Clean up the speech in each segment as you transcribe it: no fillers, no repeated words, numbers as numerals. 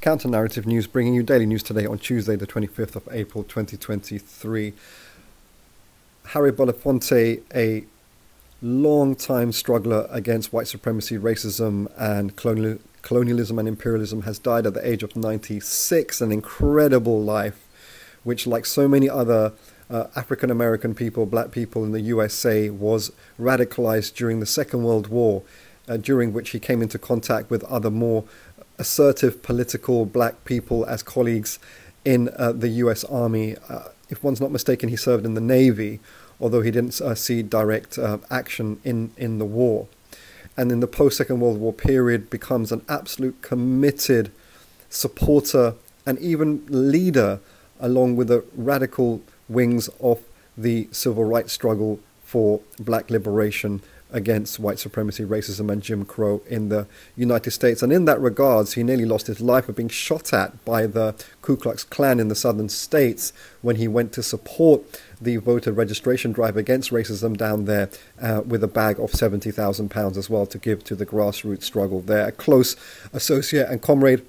Counter-Narrative News, bringing you daily news today on Tuesday, the 25th of April, 2023. Harry Belafonte, a long-time struggler against white supremacy, racism, and colonialism and imperialism, has died at the age of 96. An incredible life, which, like so many other African-American people, black people in the USA, was radicalized during the Second World War, during which he came into contact with other more assertive political black people as colleagues in the US Army. If one's not mistaken, he served in the Navy, although he didn't see direct action in the war. And in the post-Second World War period becomes an absolute committed supporter and even leader, along with the radical wings of the civil rights struggle for black liberation against white supremacy, racism, and Jim Crow in the United States. And in that regards, he nearly lost his life of being shot at by the Ku Klux Klan in the southern states when he went to support the voter registration drive against racism down there, with a bag of £70,000 as well to give to the grassroots struggle there. A close associate and comrade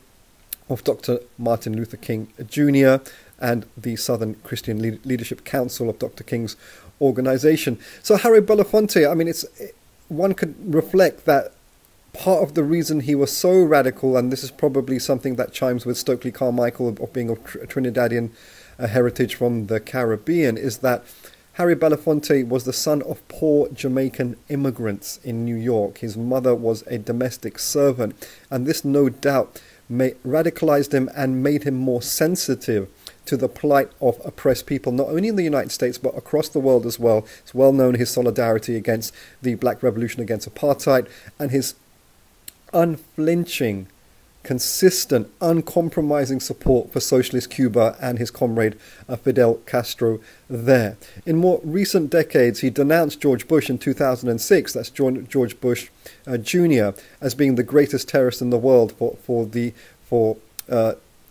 of Dr. Martin Luther King Jr. and the Southern Christian Leadership Council of Dr. King's organization. So Harry Belafonte, I mean, one could reflect that part of the reason he was so radical, and this is probably something that chimes with Stokely Carmichael of being of Trinidadian heritage from the Caribbean, is that Harry Belafonte was the son of poor Jamaican immigrants in New York. His mother was a domestic servant, and this no doubt radicalized him and made him more sensitive to the plight of oppressed people, not only in the United States, but across the world as well. It's well known his solidarity against the Black Revolution, against apartheid, and his unflinching, consistent, uncompromising support for socialist Cuba and his comrade Fidel Castro there. In more recent decades, he denounced George Bush in 2006, that's George Bush Jr., as being the greatest terrorist in the world for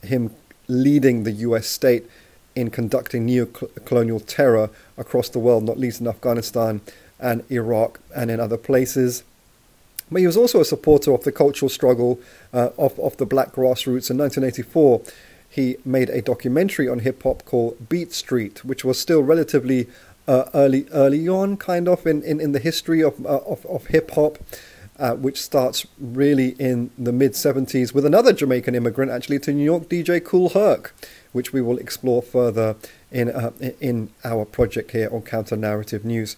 him leading the US state in conducting neo-colonial terror across the world, not least in Afghanistan and Iraq and in other places. But he was also a supporter of the cultural struggle of the black grassroots. In 1984, he made a documentary on hip-hop called Beat Street, which was still relatively early on, kind of, in the history of hip-hop, which starts really in the mid-70s with another Jamaican immigrant, actually, to New York, DJ Kool Herc, which we will explore further in our project here on Counter-Narrative News.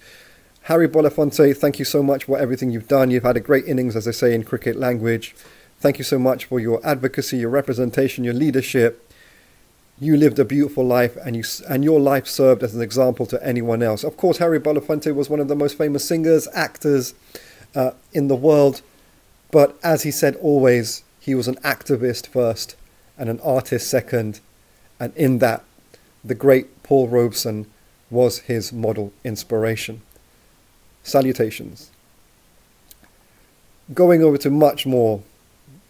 Harry Belafonte, thank you so much for everything you've done. You've had a great innings, as they say in cricket language. Thank you so much for your advocacy, your representation, your leadership. You lived a beautiful life, and your life served as an example to anyone else. Of course, Harry Belafonte was one of the most famous singers, actors in the world, but as he said always, he was an activist first and an artist second, and in that, the great Paul Robeson was his model inspiration. Salutations. Going over to much more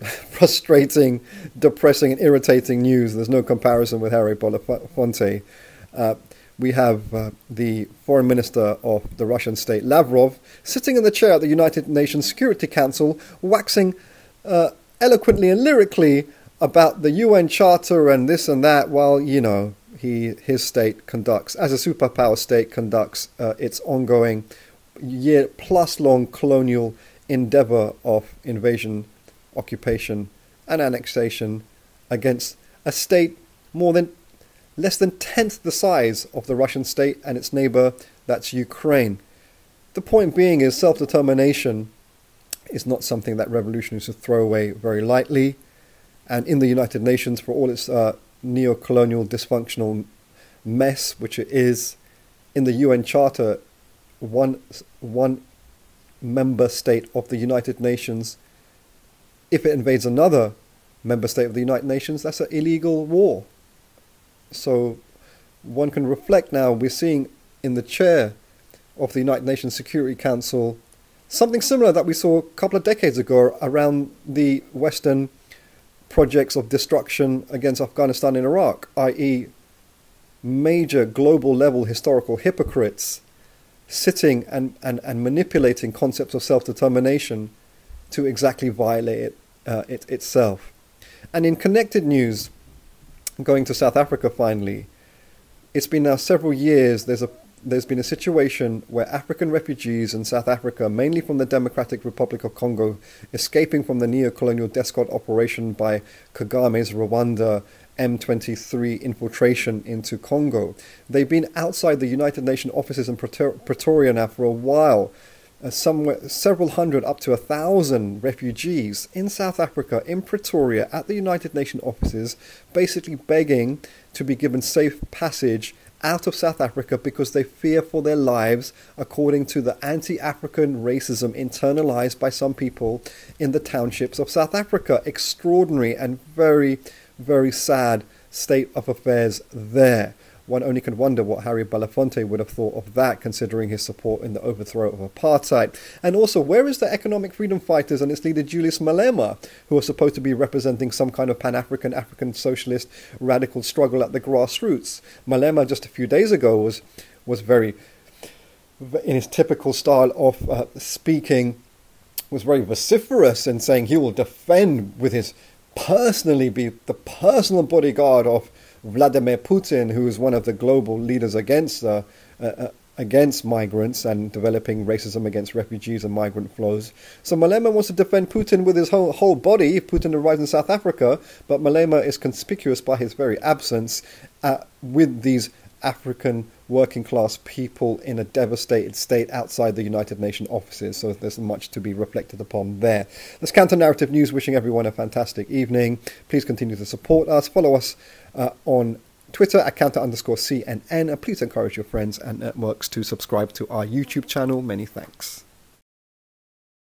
frustrating, depressing, and irritating news. There's no comparison with Harry Belafonte. We have the foreign minister of the Russian state, Lavrov, sitting in the chair at the United Nations Security Council, waxing eloquently and lyrically about the UN Charter and this and that, while, you know, his state conducts, as a superpower state, conducts its ongoing year-plus-long colonial endeavor of invasion, occupation, and annexation against a state less than tenth the size of the Russian state and its neighbor, that's Ukraine. The point being is self-determination is not something that revolutionaries should throw away very lightly. And in the United Nations, for all its neo-colonial dysfunctional mess, which it is, in the UN Charter, one member state of the United Nations, if it invades another member state of the United Nations, that's an illegal war. So one can reflect now, we're seeing in the chair of the United Nations Security Council something similar that we saw a couple of decades ago around the Western projects of destruction against Afghanistan and Iraq, i.e. major global level historical hypocrites sitting and manipulating concepts of self-determination to exactly violate it itself. And in connected news, going to South Africa finally, it's been now several years. There's been a situation where African refugees in South Africa, mainly from the Democratic Republic of Congo, escaping from the neo-colonial despot operation by Kagame's Rwanda M23 infiltration into Congo. They've been outside the United Nations offices in Pretoria now for a while. Several hundred, up to 1,000 refugees in South Africa, in Pretoria, at the United Nations offices, basically begging to be given safe passage out of South Africa because they fear for their lives, according to the anti-African racism internalized by some people in the townships of South Africa. Extraordinary and very, very sad state of affairs there. One only can wonder what Harry Belafonte would have thought of that, considering his support in the overthrow of apartheid. And also, where is the economic freedom fighters and its leader Julius Malema, who are supposed to be representing some kind of Pan-African, African socialist radical struggle at the grassroots? Malema, just a few days ago, was very, in his typical style of speaking, was very vociferous in saying he will defend with his personally be the personal bodyguard of Vladimir Putin, who is one of the global leaders against migrants and developing racism against refugees and migrant flows. So Malema wants to defend Putin with his whole body if Putin arrives in South Africa, but Malema is conspicuous by his very absence with these African working class people in a devastated state outside the United Nations offices. So there's much to be reflected upon there. That's Counter Narrative News, wishing everyone a fantastic evening. Please continue to support us. Follow us on Twitter at @counter_CNN, and please encourage your friends and networks to subscribe to our YouTube channel. Many thanks.